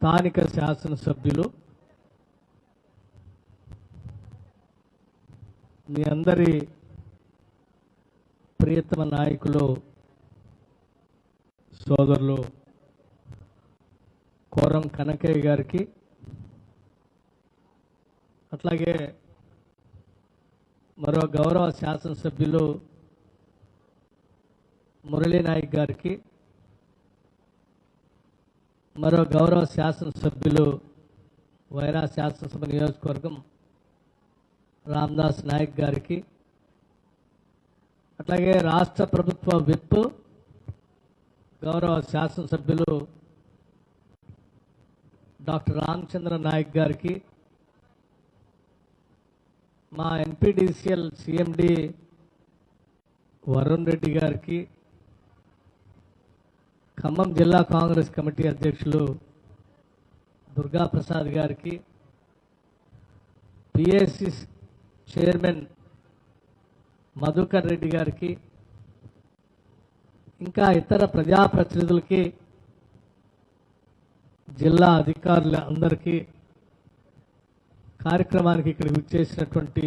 స్థానిక శాసనసభ్యులు మీ అందరి ప్రియతమ నాయకులు సోదరులు కోరం కనకయ్య గారికి, అట్లాగే మరో గౌరవ శాసనసభ్యులు మురళీ నాయక్ గారికి, మరో గౌరవ శాసనసభ్యులు వైరా శాసనసభ నియోజకవర్గం రామదాస్ నాయక్ గారికి, అట్లాగే రాష్ట్ర ప్రభుత్వ విప్ గౌరవ శాసనసభ్యులు డాక్టర్ రామచంద్ర నాయక్ గారికి, మా ఎన్పీడీసీఎల్ సిఎండి వరుణ్ రెడ్డి గారికి, ఖమ్మం జిల్లా కాంగ్రెస్ కమిటీ అధ్యక్షులు దుర్గా ప్రసాద్ గారికి, పిఎస్సి చైర్మన్ మధుకర్ రెడ్డి గారికి, ఇంకా ఇతర ప్రజాప్రతినిధులకి, జిల్లా అధికారుల అందరికీ, కార్యక్రమానికి ఇక్కడికి విచ్చేసినటువంటి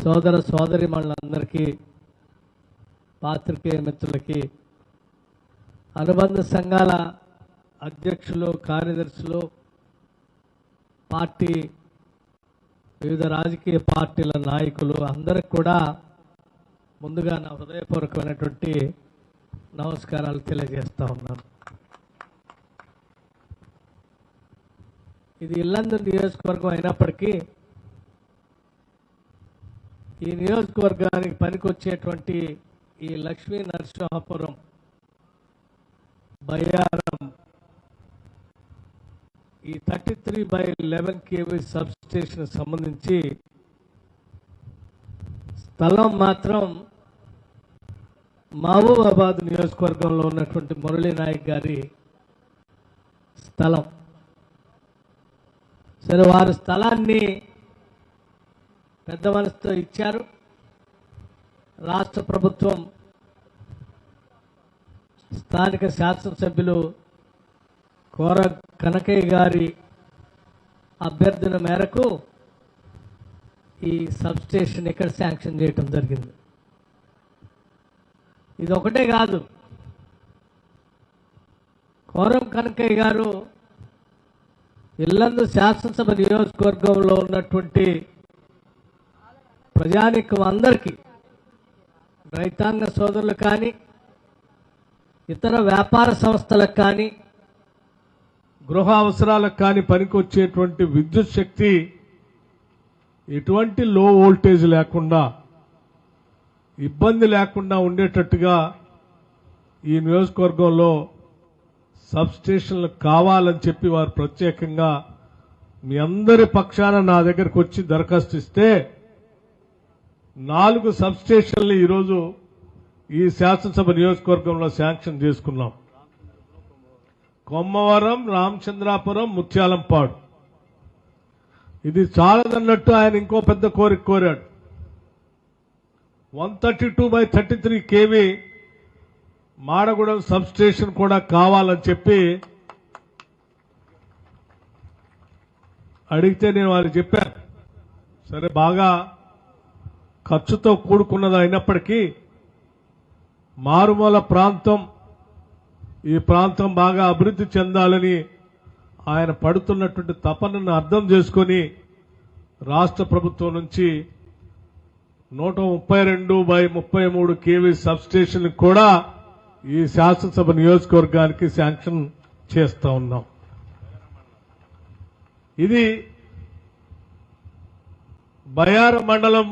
సోదర సోదరీమణులందరికీ, పాత్రికేయ మిత్రులకి, అనుబంధ సంఘాల అధ్యక్షులు, కార్యదర్శులు, పార్టీ వివిధ రాజకీయ పార్టీల నాయకులు అందరికి కూడా ముందుగా నా హృదయపూర్వకమైనటువంటి నమస్కారాలు తెలియజేస్తా ఉన్నాను. ఇది ఇల్లందు నియోజకవర్గం అయినప్పటికీ ఈ నియోజకవర్గానికి పనికొచ్చేటువంటి ఈ లక్ష్మీ నరసింహాపురం బయ్యారం ఈ 33/11 kV సబ్ స్టేషన్ సంబంధించి స్థలం మాత్రం మహబూబాబాద్ నియోజకవర్గంలో ఉన్నటువంటి మురళీ నాయక్ గారి స్థలం. సరే, వారి స్థలాన్ని పెద్ద మనసుతో ఇచ్చారు. రాష్ట్ర ప్రభుత్వం స్థానిక శాసనసభ్యులు కోర కనకయ్య గారి అభ్యర్థన మేరకు ఈ సబ్స్టేషన్ ఇక్కడ శాంక్షన్ చేయటం జరిగింది. ఇది ఒకటే కాదు, కోరం కనకయ్య గారు ఇల్లందు శాసనసభ నియోజకవర్గంలో ఉన్నటువంటి ప్రజానీకం అందరికీ, రైతాంగ సోదరులు కానీ, ఇతర వ్యాపార సంస్థలకు కానీ, గృహ అవసరాలకు కానీ పనికొచ్చేటువంటి విద్యుత్ శక్తి ఎటువంటి లో వోల్టేజ్ లేకుండా, ఇబ్బంది లేకుండా ఉండేటట్టుగా ఈ నియోజకవర్గంలో సబ్స్టేషన్లు కావాలని చెప్పి వారు ప్రత్యేకంగా మీ అందరి పక్షాన నా దగ్గరకు వచ్చి దరఖాస్తు ఇస్తే 4 సబ్స్టేషన్లు ఈరోజు ఈ శాసనసభ నియోజకవర్గంలో శాంక్షన్ చేసుకున్నాం. కొమ్మవరం, రామచంద్రాపురం, ముత్యాలంపాడు. ఇది చాలదన్నట్టు ఆయన ఇంకో పెద్ద కోరిక కోరాడు. 132/33 kV మాడగూడెం సబ్ స్టేషన్ కూడా కావాలని చెప్పి అడిగితే నేను వారికి చెప్పాను. సరే, బాగా ఖర్చుతో కూడుకున్నది అయినప్పటికీ మారుమూల ప్రాంతం, ఈ ప్రాంతం బాగా అభివృద్ధి చెందాలని ఆయన పడుతున్నటువంటి తపనను అర్థం చేసుకొని రాష్ట్ర ప్రభుత్వం నుంచి 132/33 kV సబ్ స్టేషన్ కూడా ఈ శాసనసభ నియోజకవర్గానికి శాంక్షన్ చేస్తా ఉన్నాం. ఇది బయ్యారం మండలం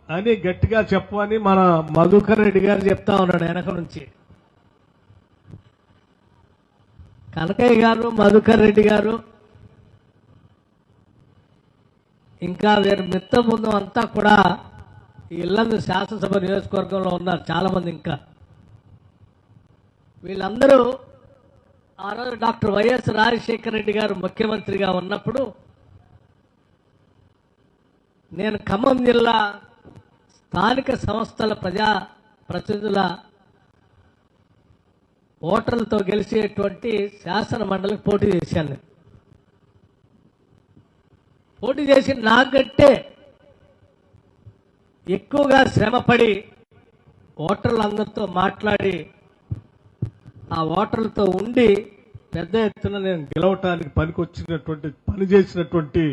అని గట్టిగా చెప్పమని మన మధుకర్ రెడ్డి గారు చెప్తా ఉన్నాడు వెనక నుంచి. కనకయ్య గారు, మధుకర్ రెడ్డి గారు, ఇంకా వీరి మిత్ర బృందం అంతా కూడా ఈ ఇల్లందు శాసనసభ నియోజకవర్గంలో ఉన్నారు చాలామంది. ఇంకా వీళ్ళందరూ ఆ రోజు డాక్టర్ వైఎస్ రాజశేఖర రెడ్డి గారు ముఖ్యమంత్రిగా ఉన్నప్పుడు నేను ఖమ్మం జిల్లా స్థానిక సంస్థల ప్రజా ప్రతినిధుల ఓటర్లతో గెలిచేటువంటి శాసన మండలికి పోటీ చేశాను నేను. పోటీ చేసి నాకంటే ఎక్కువగా శ్రమపడి ఓటర్లందరితో మాట్లాడి ఆ ఓటర్లతో ఉండి పెద్ద ఎత్తున నేను గెలవటానికి పని చేసినటువంటి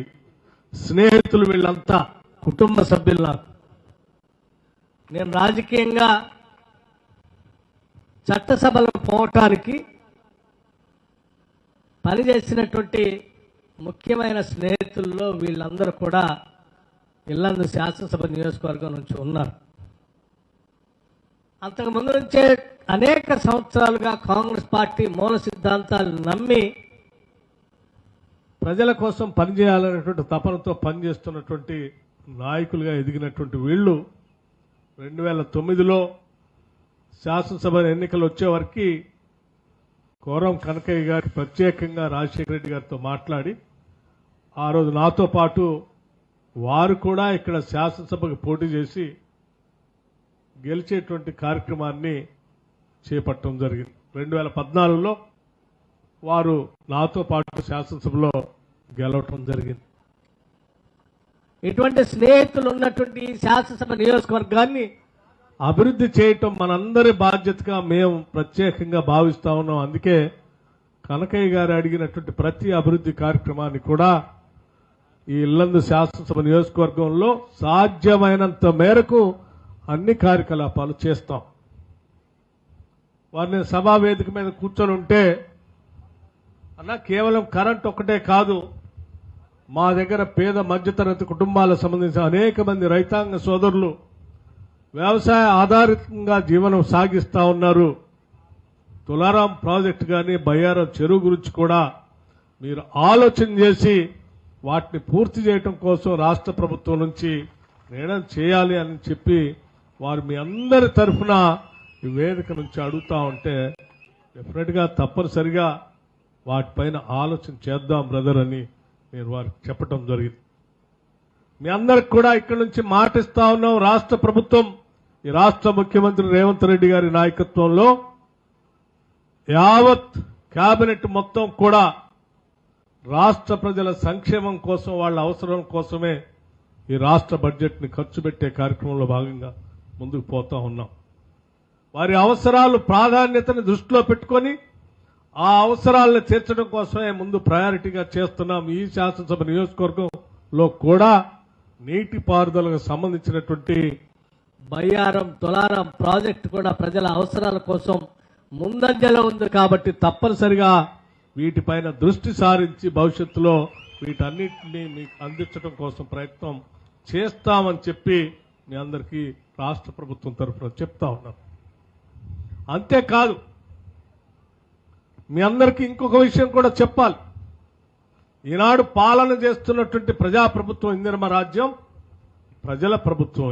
స్నేహితులు వీళ్ళంతా కుటుంబ సభ్యులు నాకు. నేను రాజకీయంగా చట్టసభలో పోవటానికి పనిచేసినటువంటి ముఖ్యమైన స్నేహితుల్లో వీళ్ళందరూ కూడా ఇల్లందు శాసనసభ నియోజకవర్గం నుంచి ఉన్నారు. అంతకు ముందు నుంచే అనేక సంవత్సరాలుగా కాంగ్రెస్ పార్టీ మూల సిద్ధాంతాలు నమ్మి ప్రజల కోసం పనిచేయాలనేటువంటి తపనతో పనిచేస్తున్నటువంటి నాయకులుగా ఎదిగినటువంటి వీళ్ళు 2009లో శాసనసభ ఎన్నికలు వచ్చేవరకు కోరం కనకయ్య గారికి ప్రత్యేకంగా రాజశేఖర రెడ్డి గారితో మాట్లాడి ఆ రోజు నాతో పాటు వారు కూడా ఇక్కడ శాసనసభకు పోటీ చేసి గెలిచేటువంటి కార్యక్రమాన్ని చేపట్టడం జరిగింది. 2014లో వారు నాతో పాటు శాసనసభలో గెలవటం జరిగింది. ఇటువంటి స్నేహితులు ఉన్నటువంటి శాసనసభ నియోజకవర్గాన్ని అభివృద్ధి చేయటం మనందరి బాధ్యతగా మేము ప్రత్యేకంగా భావిస్తా ఉన్నాం. అందుకే కనకయ్య గారు అడిగినటువంటి ప్రతి అభివృద్ధి కార్యక్రమాన్ని కూడా ఈ ఇల్లందు శాసనసభ నియోజకవర్గంలో సాధ్యమైనంత మేరకు అన్ని కార్యకలాపాలు చేస్తాం. వారిని సభా వేదిక మీద కూర్చొని ఉంటే అన్న కేవలం కరెంట్ ఒక్కటే కాదు, మా దగ్గర పేద మధ్యతరగతి కుటుంబాలకు సంబంధించిన అనేక మంది రైతాంగ సోదరులు వ్యవసాయ ఆధారితంగా జీవనం సాగిస్తా ఉన్నారు. తులారాం ప్రాజెక్టు కానీ బయ్యారం చెరువు గురించి కూడా మీరు ఆలోచన చేసి వాటిని పూర్తి చేయడం కోసం రాష్ట్ర ప్రభుత్వం నుంచి నిర్ణయం చేయాలి అని చెప్పి వారు మీ అందరి తరఫున ఈ వేదిక నుంచి అడుగుతా ఉంటే డెఫినెట్ గా తప్పనిసరిగా వాటిపైన ఆలోచన చేద్దాం బ్రదర్ అని నేను వారికి చెప్పడం జరిగింది. మీ అందరికి కూడా ఇక్కడి నుంచి మాటిస్తా ఉన్నాం. రాష్ట్ర ప్రభుత్వం, ఈ రాష్ట్ర ముఖ్యమంత్రి రేవంత్ రెడ్డి గారి నాయకత్వంలో యావత్ కేబినెట్ మొత్తం కూడా రాష్ట్ర ప్రజల సంక్షేమం కోసం, వాళ్ళ అవసరం కోసమే ఈ రాష్ట్ర బడ్జెట్ ని ఖర్చు పెట్టే కార్యక్రమంలో భాగంగా ముందుకు పోతా ఉన్నాం. వారి అవసరాలు ప్రాధాన్యతను దృష్టిలో పెట్టుకొని ఆ అవసరాలను తీర్చడం కోసమే ముందు ప్రయారిటీగా చేస్తున్నాం. ఈ శాసనసభ నియోజకవర్గంలో కూడా నీటిపారుదలకు సంబంధించినటువంటి బయ్యారం తులారం ప్రాజెక్టు కూడా ప్రజల అవసరాల కోసం ముందంజలో ఉంది కాబట్టి తప్పనిసరిగా వీటిపైన దృష్టి సారించి భవిష్యత్తులో వీటన్నిటిని మీకు అందించడం కోసం ప్రయత్నం చేస్తామని చెప్పి మీ అందరికీ రాష్ట్ర ప్రభుత్వం తరఫున చెప్తా ఉన్నాం. అంతేకాదు మీ అందరికీ ఇంకొక విషయం కూడా చెప్పాలి. ఈనాడు పాలన చేస్తున్నటువంటి ప్రజాప్రభుత్వం ఇందిరమ రాజ్యం ప్రజల ప్రభుత్వం.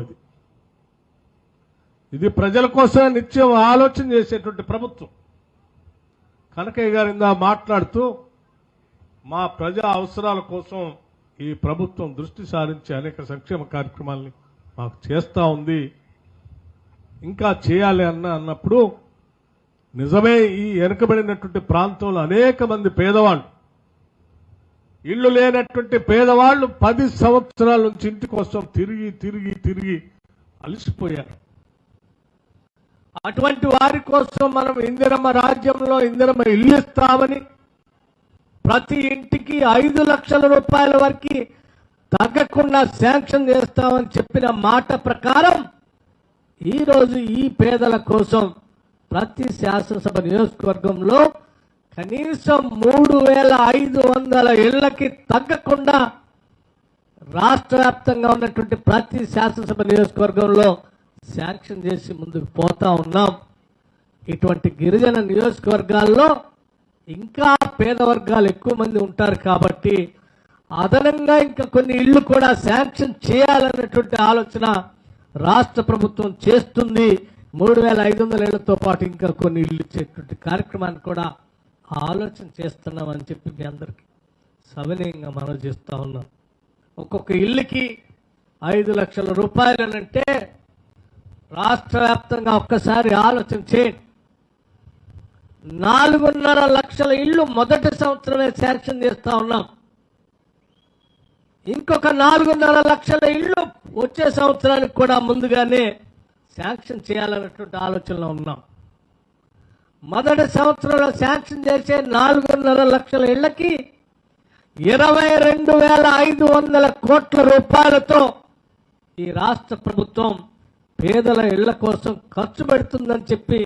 ఇది ప్రజల కోసమే నిత్యం ఆలోచన చేసేటువంటి ప్రభుత్వం. కనకయ్య గారు ఇందా మాట్లాడుతూ మా ప్రజా అవసరాల కోసం ఈ ప్రభుత్వం దృష్టి సారించి అనేక సంక్షేమ కార్యక్రమాలని మాకు చేస్తా ఉంది, ఇంకా చేయాలి అన్నప్పుడు నిజమే ఈ వెనుకబడినటువంటి ప్రాంతంలో అనేక మంది పేదవాళ్ళు, ఇళ్లు లేనటువంటి పేదవాళ్లు 10 సంవత్సరాల నుంచి ఇంటి కోసం తిరిగి తిరిగి తిరిగి అలసిపోయారు. అటువంటి వారి కోసం మనం ఇందిరమ్మ రాజ్యంలో ఇందిరమ్మ ఇల్లు ఇస్తామని, ప్రతి ఇంటికి 5 లక్షల రూపాయల వరకు తగ్గకుండా శాంక్షన్ చేస్తామని చెప్పిన మాట ప్రకారం ఈరోజు ఈ పేదల కోసం ప్రతి శాసనసభ నియోజకవర్గంలో కనీసం 3,500 ఇళ్లకి తగ్గకుండా రాష్ట్ర వ్యాప్తంగా ఉన్నటువంటి ప్రతి శాసనసభ నియోజకవర్గంలో శాంక్షన్ చేసి ముందుకు పోతా ఉన్నాం. ఇటువంటి గిరిజన నియోజకవర్గాల్లో ఇంకా పేద వర్గాలు ఎక్కువ మంది ఉంటారు కాబట్టి అదనంగా ఇంకా కొన్ని ఇళ్లు కూడా శాంక్షన్ చేయాలన్నటువంటి ఆలోచన రాష్ట్ర ప్రభుత్వం చేస్తుంది. 3,500 ఇళ్లతో పాటు ఇంకా కొన్ని ఇళ్లు ఇచ్చేటువంటి కార్యక్రమాన్ని కూడా ఆలోచన చేస్తున్నామని చెప్పి మీ అందరికీ సవినయంగా మనవి చేస్తా ఉన్నాం. ఒక్కొక్క ఇల్లుకి 5 లక్షల రూపాయలనంటే రాష్ట్ర వ్యాప్తంగా ఒక్కసారి ఆలోచన చేయండి. 4.5 లక్షల ఇళ్ళు మొదటి సంవత్సరమే శాంక్షన్ చేస్తా ఉన్నాం. ఇంకొక 4.5 లక్షల ఇళ్ళు వచ్చే సంవత్సరానికి కూడా ముందుగానే శాంక్షన్ చేయాలన్నటువంటి ఆలోచనలో ఉన్నాం. మొదటి సంవత్సరంలో శాంక్షన్ చేసే 4.5 లక్షల ఇళ్లకి 22,500 కోట్ల రూపాయలతో ఈ రాష్ట్ర ప్రభుత్వం పేదల ఇళ్ల కోసం ఖర్చు పెడుతుందని చెప్పి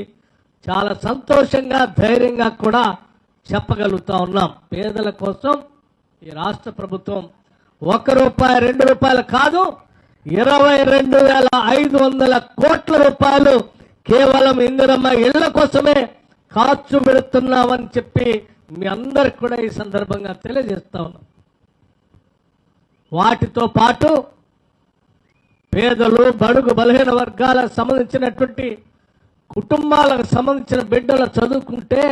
చాలా సంతోషంగా ధైర్యంగా కూడా చెప్పగలుగుతా ఉన్నాం. పేదల కోసం ఈ రాష్ట్ర ప్రభుత్వం ₹1, ₹2 కాదు, 22,500 కోట్ల రూపాయలు కేవలం ఇందిరమ్మ ఇళ్ల కోసమే ఖర్చు పెడుతున్నామని చెప్పి మీ అందరికి కూడా ఈ సందర్భంగా తెలియజేస్తా ఉన్నాం. వాటితో పాటు పేదలు, బడుగు బలహీన వర్గాలకు సంబంధించినటువంటి కుటుంబాలకు సంబంధించిన బిడ్డలు చదువుకుంటే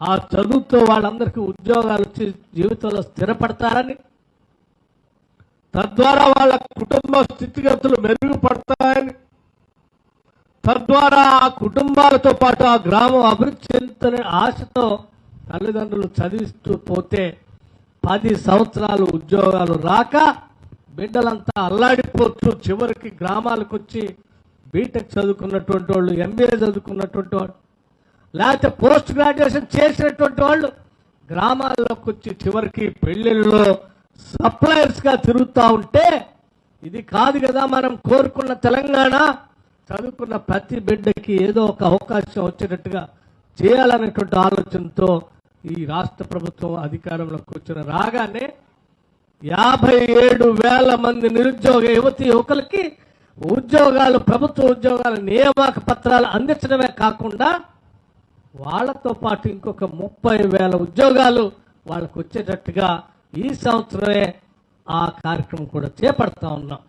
ఆ చదువుతో వాళ్ళందరికీ ఉద్యోగాలు వచ్చి జీవితంలో స్థిరపడతారని, తద్వారా వాళ్ళ కుటుంబ స్థితిగతులు మెరుగుపడతాయని, తద్వారా ఆ కుటుంబాలతో పాటు ఆ గ్రామం అభివృద్ధి చెందుతున్న ఆశతో తల్లిదండ్రులు చదివిస్తూ పోతే 10 సంవత్సరాలు ఉద్యోగాలు రాక బిడ్డలంతా అల్లాడిపోతూ చివరికి గ్రామాలకు వచ్చి బీటెక్ చదువుకున్నటువంటి వాళ్ళు, ఎంబీఏ చదువుకున్నటువంటి వాళ్ళు, లేకపోతే పోస్ట్ గ్రాడ్యుయేషన్ చేసినటువంటి వాళ్ళు గ్రామాల్లోకి వచ్చి చివరికి పెళ్లిళ్ళలో సప్లయర్స్గా తిరుగుతూ ఉంటే ఇది కాదు కదా మనం కోరుకున్న తెలంగాణ. చదువుకున్న ప్రతి బిడ్డకి ఏదో ఒక అవకాశం వచ్చేటట్టుగా చేయాలనేటువంటి ఆలోచనతో ఈ రాష్ట్ర ప్రభుత్వం అధికారంలోకి వచ్చిన రాగానే 57,000 మంది నిరుద్యోగ యువకులకి ఉద్యోగాలు, ప్రభుత్వ ఉద్యోగాల నియామక పత్రాలు అందించడమే కాకుండా వాళ్ళతో పాటు ఇంకొక 30,000 ఉద్యోగాలు వాళ్ళకు వచ్చేటట్టుగా ఈ సంవత్సరమే ఆ కార్యక్రమం కూడా చేపడతా ఉన్నాం.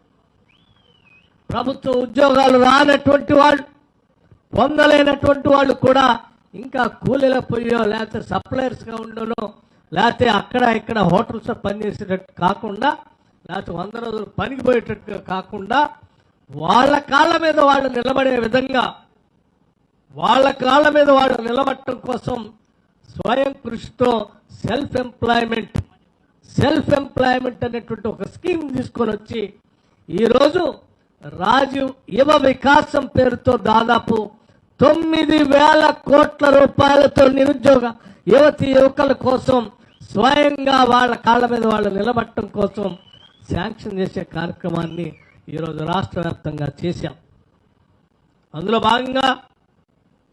ప్రభుత్వ ఉద్యోగాలు రానటువంటి వాళ్ళు, పొందలేనటువంటి వాళ్ళు కూడా ఇంకా కూలీల పోయో లేకపోతే సప్లయర్స్గా ఉండనో లేకపోతే అక్కడ ఇక్కడ హోటల్స్లో పనిచేసేటట్టు కాకుండా లేకపోతే 100 రోజులు పనికి పోయేటట్టుగా కాకుండా వాళ్ళ కాళ్ళ మీద వాళ్ళు నిలబడే విధంగా, వాళ్ళ కాళ్ళ మీద వాళ్ళు నిలబడటం కోసం స్వయం కృషితో సెల్ఫ్ ఎంప్లాయ్మెంట్ అనేటువంటి ఒక స్కీమ్ తీసుకొని వచ్చి ఈరోజు రాజీవ్ యువ వికాసం పేరుతో దాదాపు 9,000 కోట్ల రూపాయలతో నిరుద్యోగ యువకుల కోసం స్వయంగా వాళ్ళ కాళ్ళ మీద వాళ్ళు నిలబడటం కోసం శాంక్షన్ చేసే కార్యక్రమాన్ని ఈరోజు రాష్ట్ర వ్యాప్తంగా చేశాం. అందులో భాగంగా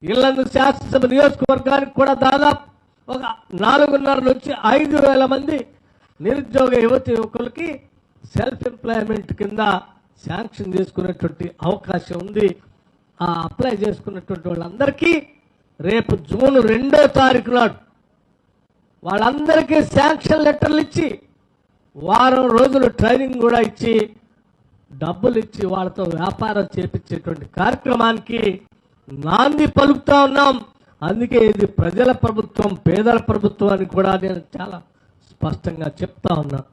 ఇళ్లను శాసనసభ నియోజకవర్గానికి కూడా దాదాపు ఒక 4.5 నుంచి 5,000 మంది నిరుద్యోగ యువకులకి సెల్ఫ్ ఎంప్లాయ్మెంట్ కింద శాంక్షన్ చేసుకునేటువంటి అవకాశం ఉంది. ఆ అప్లై చేసుకున్నటువంటి వాళ్ళందరికీ రేపు జూన్ 2వ తారీఖు నాడు వాళ్ళందరికీ శాంక్షన్ లెటర్లు ఇచ్చి వారం రోజులు ట్రైనింగ్ కూడా ఇచ్చి డబ్బులు ఇచ్చి వాళ్ళతో వ్యాపారం చేపించేటువంటి కార్యక్రమానికి నాంది పలుకుతా ఉన్నాం. అందుకే ఇది ప్రజల ప్రభుత్వం, పేదల ప్రభుత్వం అని కూడా నేను చాలా స్పష్టంగా చెప్తా ఉన్నాను.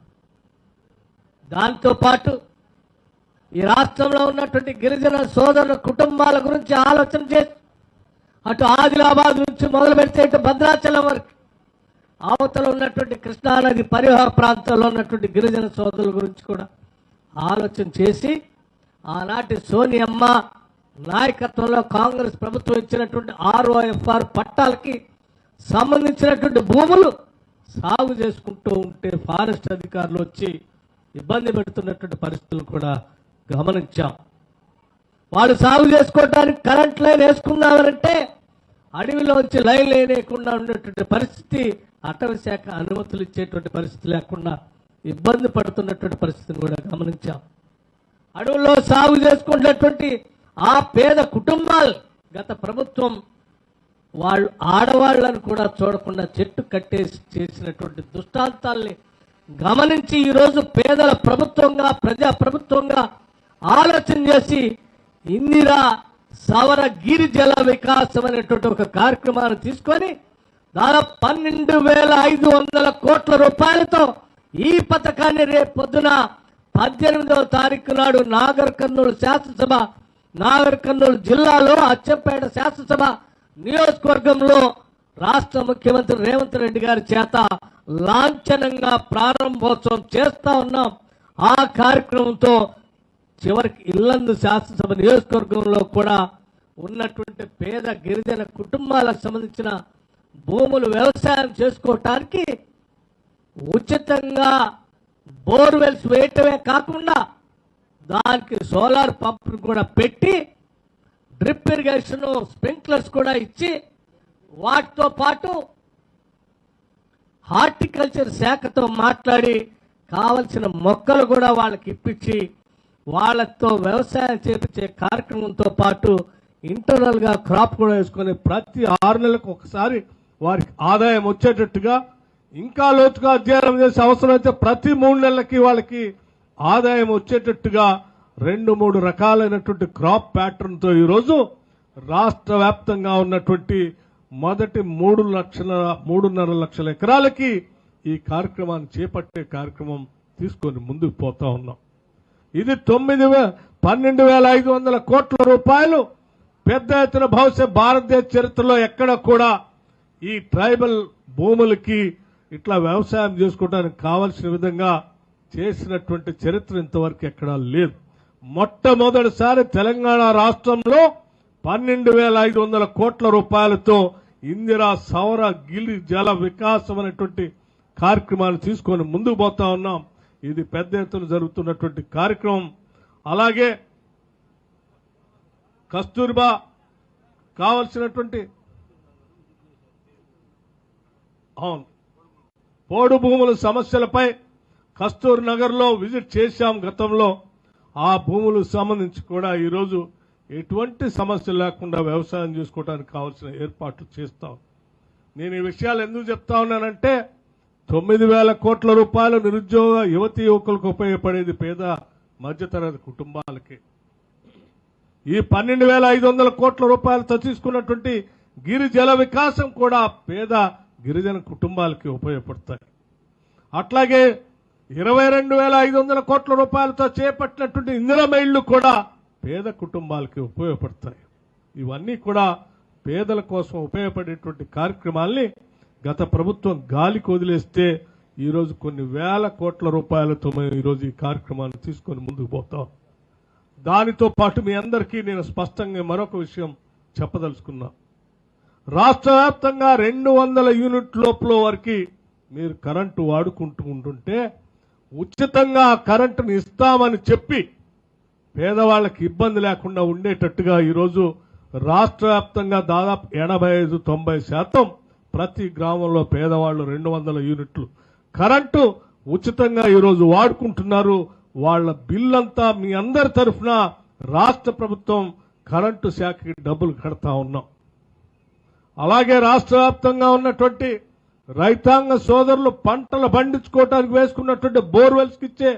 దాంతోపాటు ఈ రాష్ట్రంలో ఉన్నటువంటి గిరిజన సోదరుల కుటుంబాల గురించి ఆలోచన చేసి అటు ఆదిలాబాద్ నుంచి మొదలు పెడితే ఇటు భద్రాచలం వరకు అవతల ఉన్నటువంటి కృష్ణానది పరివాహక ప్రాంతాల్లో ఉన్నటువంటి గిరిజన సోదరుల గురించి కూడా ఆలోచన చేసి ఆనాటి సోనియమ్మ నాయకత్వంలో కాంగ్రెస్ ప్రభుత్వం ఇచ్చినటువంటి ROFR పట్టాలకి సంబంధించినటువంటి భూములు సాగు చేసుకుంటూ ఉంటే ఫారెస్ట్ అధికారులు వచ్చి ఇబ్బంది పెడుతున్నటువంటి పరిస్థితులు కూడా గమనించాం. వాళ్ళు సాగు చేసుకోవడానికి కరెంట్ లైన్ వేసుకున్నారంటే అడవిలో వచ్చి లైన్ లేకుండా ఉన్నటువంటి పరిస్థితి, అటవీ శాఖ అనుమతులు ఇచ్చేటువంటి పరిస్థితి లేకుండా ఇబ్బంది పడుతున్నటువంటి పరిస్థితిని కూడా గమనించాం. అడవుల్లో సాగు చేసుకున్నటువంటి ఆ పేద కుటుంబాలు గత ప్రభుత్వం వాళ్ళు ఆడవాళ్లను కూడా చూడకుండా చెట్టు కట్టేసి చేసినటువంటి దృష్టాంతాల్ని గమనించి ఈరోజు పేదల ప్రభుత్వంగా, ప్రజా ప్రభుత్వంగా ఆలోచన చేసి ఇందిరా సవర గిరిజల వికాసం అనేటువంటి ఒక కార్యక్రమాన్ని తీసుకొని దాదాపు 12,500 కోట్ల రూపాయలతో ఈ పథకాన్ని రేపు పొద్దున 18వ తారీఖు నాడు నాగర్ కర్నూలు జిల్లాలో అచ్చంపేట శాసనసభ నియోజకవర్గంలో రాష్ట్ర ముఖ్యమంత్రి రేవంత్ రెడ్డి గారి చేత లాంఛనంగా ప్రారంభోత్సవం చేస్తా ఉన్నాం. ఆ కార్యక్రమంతో చివరికి ఇల్లందు శాసనసభ నియోజకవర్గంలో కూడా ఉన్నటువంటి పేద గిరిజన కుటుంబాలకు సంబంధించిన భూములు వ్యవసాయం చేసుకోవటానికి ఉచితంగా బోర్వెల్స్ వేయటమే కాకుండా దానికి సోలార్ పంపును కూడా పెట్టి డ్రిప్ ఇరిగేషన్ స్ప్రింక్లర్స్ కూడా ఇచ్చి వాటితో పాటు హార్టికల్చర్ శాఖతో మాట్లాడి కావలసిన మొక్కలు కూడా వాళ్ళకి ఇప్పించి వాళ్ళతో వ్యవసాయం చేపించే కార్యక్రమంతో పాటు ఇంటర్నల్గా క్రాప్ కూడా వేసుకొని ప్రతి 6 నెలలకు ఒకసారి వారికి ఆదాయం వచ్చేటట్టుగా ఇంకా లోతుగా అధ్యయనం చేసే అవసరం అయితే ప్రతి 3 నెలలకి వాళ్ళకి ఆదాయం వచ్చేటట్టుగా 2-3 రకాలైనటువంటి క్రాప్ ప్యాటర్న్తో ఈరోజు రాష్ట్ర వ్యాప్తంగా ఉన్నటువంటి మొదటి 3.5 లక్షల ఎకరాలకి ఈ కార్యక్రమాన్ని చేపట్టే కార్యక్రమం తీసుకొని ముందుకు పోతా ఉన్నాం. ఇది 12,500 కోట్ల రూపాయలు పెద్ద ఎత్తున భవిష్యత్ భారతదేశ చరిత్రలో ఎక్కడ కూడా ఈ ట్రైబల్ భూములకి ఇట్లా వ్యవసాయం చేసుకోవడానికి కావలసిన విధంగా చేసినటువంటి చరిత్ర ఇంతవరకు ఎక్కడా లేదు. మొట్టమొదటిసారి తెలంగాణ రాష్ట్రంలో 12,500 కోట్ల రూపాయలతో ఇందిరా సౌర గిరి జల వికాసం అనేటువంటి కార్యక్రమాన్ని తీసుకొని ముందుకు పోతా ఉన్నాం. ఇది పెద్ద ఎత్తున జరుగుతున్నటువంటి కార్యక్రమం. అలాగే కస్తూర్బా కావలసినటువంటి అవును పోడు భూముల సమస్యలపై కస్తూర్ నగర్ లో విజిట్ చేశాం గతంలో. ఆ భూములకు సంబంధించి కూడా ఈరోజు ఎటువంటి సమస్య లేకుండా వ్యవసాయం చేసుకోవడానికి కావాల్సిన ఏర్పాట్లు చేస్తాం. నేను ఈ విషయాలు ఎందుకు చెప్తా ఉన్నానంటే 9,000 కోట్ల రూపాయలు నిరుద్యోగ యువతీ యువకులకు ఉపయోగపడేది పేద మధ్యతరగతి కుటుంబాలకి. ఈ 12,500 కోట్ల రూపాయలతో తీసుకున్నటువంటి గిరి జల వికాసం కూడా పేద గిరిజన కుటుంబాలకి ఉపయోగపడతాయి. అట్లాగే 22,500 కోట్ల రూపాయలతో చేపట్టినటువంటి ఇందిరమ్మ ఇళ్లు కూడా పేద కుటుంబాలకి ఉపయోగపడతాయి. ఇవన్నీ కూడా పేదల కోసం ఉపయోగపడేటువంటి కార్యక్రమాల్ని గత ప్రభుత్వం గాలికి వదిలేస్తే ఈరోజు కొన్ని వేల కోట్ల రూపాయలతో మేము ఈరోజు ఈ కార్యక్రమాన్ని తీసుకొని ముందుకు పోతాం. దానితో పాటు మీ అందరికీ నేను స్పష్టంగా మరొక విషయం చెప్పదలుచుకున్నా. రాష్ట్ర వ్యాప్తంగా 200 యూనిట్ లోపల వరకు మీరు కరెంటు వాడుకుంటూ ఉంటుంటే ఉచితంగా కరెంటును ఇస్తామని చెప్పి పేదవాళ్లకు ఇబ్బంది లేకుండా ఉండేటట్టుగా ఈరోజు రాష్ట్ర వ్యాప్తంగా దాదాపు 85-90% ప్రతి గ్రామంలో పేదవాళ్లు 200 యూనిట్లు కరెంటు ఉచితంగా ఈరోజు వాడుకుంటున్నారు. వాళ్ల బిల్లంతా మీ అందరి తరఫున రాష్ట్ర ప్రభుత్వం కరెంటు శాఖకి డబ్బులు కడతా ఉన్నాం. అలాగే రాష్ట్ర వ్యాప్తంగా ఉన్నటువంటి రైతాంగ సోదరులు పంటలు పండించుకోవడానికి వేసుకున్నటువంటి బోర్వెల్స్ కి ఇచ్చే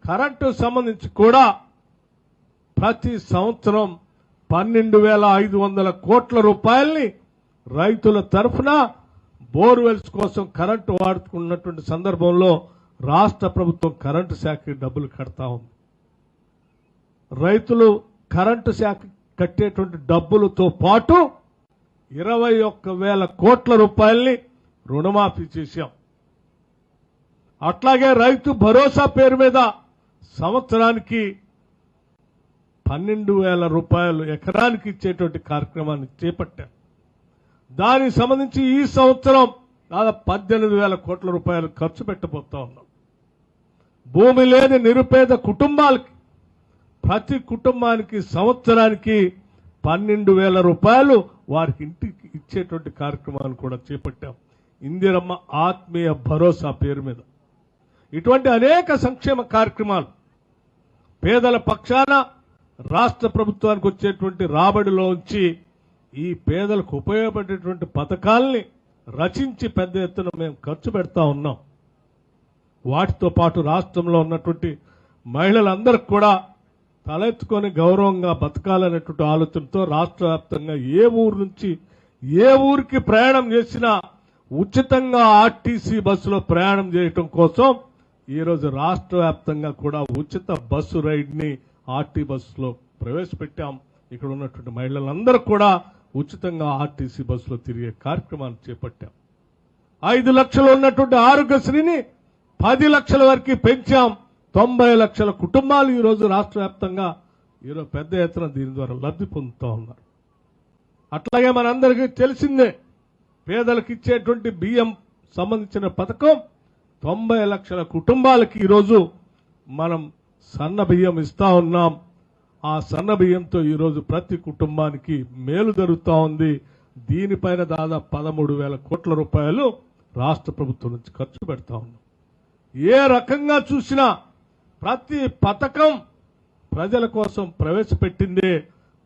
కరెంటు సంబంధించి కూడా ప్రతి సంవత్సరం 12,500 కోట్ల రూపాయల్ని రైతుల తరఫున బోర్వెల్స్ కోసం కరెంటు వాడుకున్నటువంటి సందర్భంలో రాష్ట్ర ప్రభుత్వం కరెంటు శాఖకి డబ్బులు కడతా ఉంది. రైతులు కరెంటు శాఖ కట్టేటువంటి డబ్బులతో పాటు 21,000 కోట్ల రూపాయల్ని రుణమాఫీ చేశాం. అట్లాగే రైతు భరోసా పేరు మీద సంవత్సరానికి 12,000 రూపాయలు ఎకరానికి ఇచ్చేటువంటి కార్యక్రమాన్ని చేపట్టాం. దానికి సంబంధించి ఈ సంవత్సరం దాదాపు 18,000 కోట్ల రూపాయలు ఖర్చు పెట్టబోతా ఉన్నాం. భూమి లేని నిరుపేద కుటుంబాలకి ప్రతి కుటుంబానికి సంవత్సరానికి 12,000 రూపాయలు వారికి ఇంటికి ఇచ్చేటువంటి కార్యక్రమాన్ని కూడా చేపట్టాం. ఇందిరమ్మ ఆత్మీయ భరోసా పేరు మీద ఇటువంటి అనేక సంక్షేమ కార్యక్రమాలు పేదల పక్షాన రాష్ట్ర ప్రభుత్వానికి వచ్చేటువంటి రాబడిలోంచి ఈ పేదలకు ఉపయోగపడేటువంటి పథకాల్ని రచించి పెద్ద ఎత్తున మేము ఖర్చు పెడతా ఉన్నాం. వాటితో పాటు రాష్ట్రంలో ఉన్నటువంటి మహిళలందరికీ కూడా తలెత్తుకొని గౌరవంగా బతకాలనేటువంటి ఆలోచనతో రాష్ట్ర వ్యాప్తంగా ఏ ఊరు నుంచి ఏ ఊరికి ప్రయాణం చేసినా ఉచితంగా ఆర్టీసీ బస్సులో ప్రయాణం చేయటం కోసం ఈరోజు రాష్ట్ర వ్యాప్తంగా కూడా ఉచిత బస్సు రైడ్ ని ఆర్టీ బస్సులో ప్రవేశపెట్టాం. ఇక్కడ ఉన్నటువంటి మహిళలందరూ కూడా ఉచితంగా ఆర్టీసీ బస్సులో తిరిగే కార్యక్రమాన్ని చేపట్టాం. 5 లక్షలు ఉన్నటువంటి ఆరోగ్యశ్రీని 10 లక్షల వరకు పెంచాం. 90 లక్షల కుటుంబాలు ఈరోజు రాష్ట్ర వ్యాప్తంగా ఈరోజు పెద్ద ఎత్తున దీని ద్వారా లబ్ధి పొందుతూ ఉన్నారు. అట్లాగే మనందరికీ తెలిసిందే, పేదలకు ఇచ్చేటువంటి బియ్యం సంబంధించిన పథకం 90 లక్షల కుటుంబాలకి ఈరోజు మనం సన్న బియ్యం ఇస్తా ఉన్నాం. ఆ సన్న బియ్యంతో ఈరోజు ప్రతి కుటుంబానికి మేలు జరుగుతూ ఉంది. దీనిపైన దాదాపు 13,000 కోట్ల రూపాయలు రాష్ట్ర ప్రభుత్వం నుంచి ఖర్చు పెడతా ఉన్నాం. ఏ రకంగా చూసినా ప్రతి పథకం ప్రజల కోసం ప్రవేశపెట్టిందే.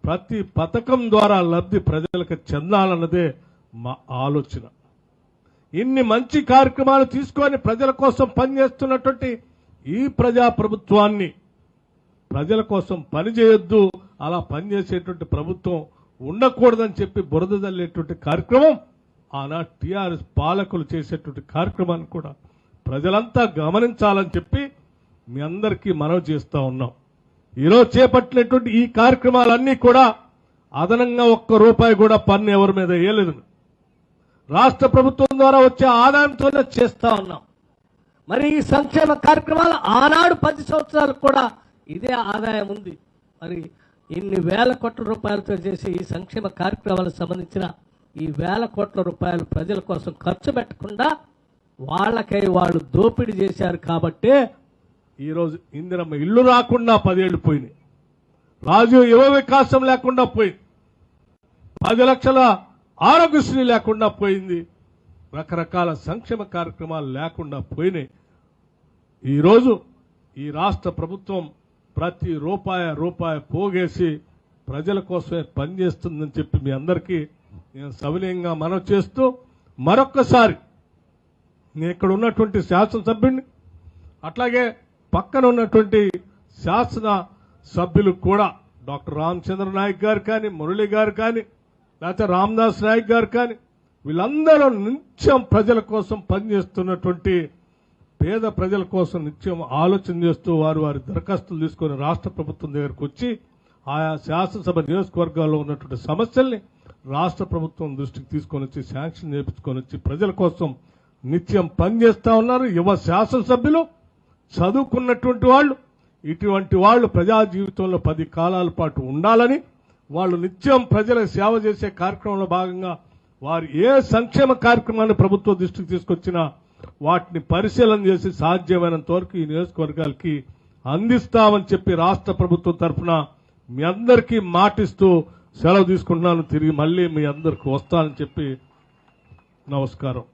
ప్రతి పథకం ద్వారా లబ్ధి ప్రజలకు చెందాలన్నదే మా ఆలోచన. ఇన్ని మంచి కార్యక్రమాలు తీసుకొని ప్రజల కోసం పనిచేస్తున్నటువంటి ఈ ప్రజా ప్రభుత్వాన్ని ప్రజల కోసం పనిచేయొద్దు, అలా పనిచేసేటువంటి ప్రభుత్వం ఉండకూడదని చెప్పి బురద జల్లేటువంటి కార్యక్రమం ఆనాడు టీఆర్ఎస్ పాలకులు చేసేటువంటి కార్యక్రమాన్ని కూడా ప్రజలంతా గమనించాలని చెప్పి మీ అందరికీ మనవి చేస్తా ఉన్నాం. ఈరోజు చేపట్టినటువంటి ఈ కార్యక్రమాలన్నీ కూడా అదనంగా ₹1 కూడా పన్ను ఎవరి మీద వేయలేదు. రాష్ట్ర ప్రభుత్వం ద్వారా వచ్చే ఆదాయంతోనే చేస్తా ఉన్నాం. మరి ఈ సంక్షేమ కార్యక్రమాలు ఆనాడు 10 సంవత్సరాలకు కూడా ఇదే ఆదాయం ఉంది. మరి ఇన్ని వేల కోట్ల రూపాయలతో చేసే ఈ సంక్షేమ కార్యక్రమాలకు సంబంధించిన ఈ వేల కోట్ల రూపాయలు ప్రజల కోసం ఖర్చు పెట్టకుండా వాళ్ళకై వాళ్ళు దోపిడీ చేశారు కాబట్టే ఈరోజు ఇందిరమ్మ ఇల్లు రాకుండా 10 ఏళ్లు పోయినాయి. రాజీవ్ యువ వికాసం లేకుండా పోయింది. 10 లక్షల ఆరోగ్యశ్రీ లేకుండా పోయింది. రకరకాల సంక్షేమ కార్యక్రమాలు లేకుండా పోయినాయి. ఈరోజు ఈ రాష్ట్ర ప్రభుత్వం ప్రతి రూపాయి పోగేసి ప్రజల కోసమే పనిచేస్తుందని చెప్పి మీ అందరికీ నేను సవినయంగా మనవి చేస్తూ మరొక్కసారి నేను ఇక్కడ ఉన్నటువంటి శాసనసభ్యుడిని, అట్లాగే పక్కన ఉన్నటువంటి శాసన సభ్యులు కూడా డాక్టర్ రామచంద్ర నాయక్ గారు కానీ, మురళి గారు కానీ, లేకపోతే రామదాస్ నాయక్ గారు కానీ, వీళ్ళందరూ నిత్యం ప్రజల కోసం పనిచేస్తున్నటువంటి పేద ప్రజల కోసం నిత్యం ఆలోచన చేస్తూ వారి దరఖాస్తులు తీసుకొని రాష్ట్ర ప్రభుత్వం దగ్గరకు వచ్చి ఆయా శాసనసభ నియోజకవర్గాల్లో ఉన్నటువంటి సమస్యల్ని రాష్ట్ర ప్రభుత్వం దృష్టికి తీసుకొని వచ్చి శాంక్షన్ చేయించుకొని వచ్చి ప్రజల కోసం నిత్యం పనిచేస్తా ఉన్నారు. యువ శాసనసభ్యులు, చదువుకున్నటువంటి వాళ్ళు, ఇటువంటి వాళ్ళు ప్రజా జీవితంలో 10 కాలాల పాటు ఉండాలని, వాళ్ళు నిత్యం ప్రజలకు సేవ చేసే కార్యక్రమంలో భాగంగా వారు ఏ సంక్షేమ కార్యక్రమాన్ని ప్రభుత్వ దృష్టికి తీసుకొచ్చినా వాటిని పరిశీలన చేసి సాధ్యమైనంత వరకు ఈ నియోజకవర్గాలకి అందిస్తామని చెప్పి రాష్ట్ర ప్రభుత్వం తరఫున మీ అందరికీ మాటిస్తూ సెలవు తీసుకుంటున్నాను. తిరిగి మళ్ళీ మీ అందరికి వస్తానని చెప్పి నమస్కారం.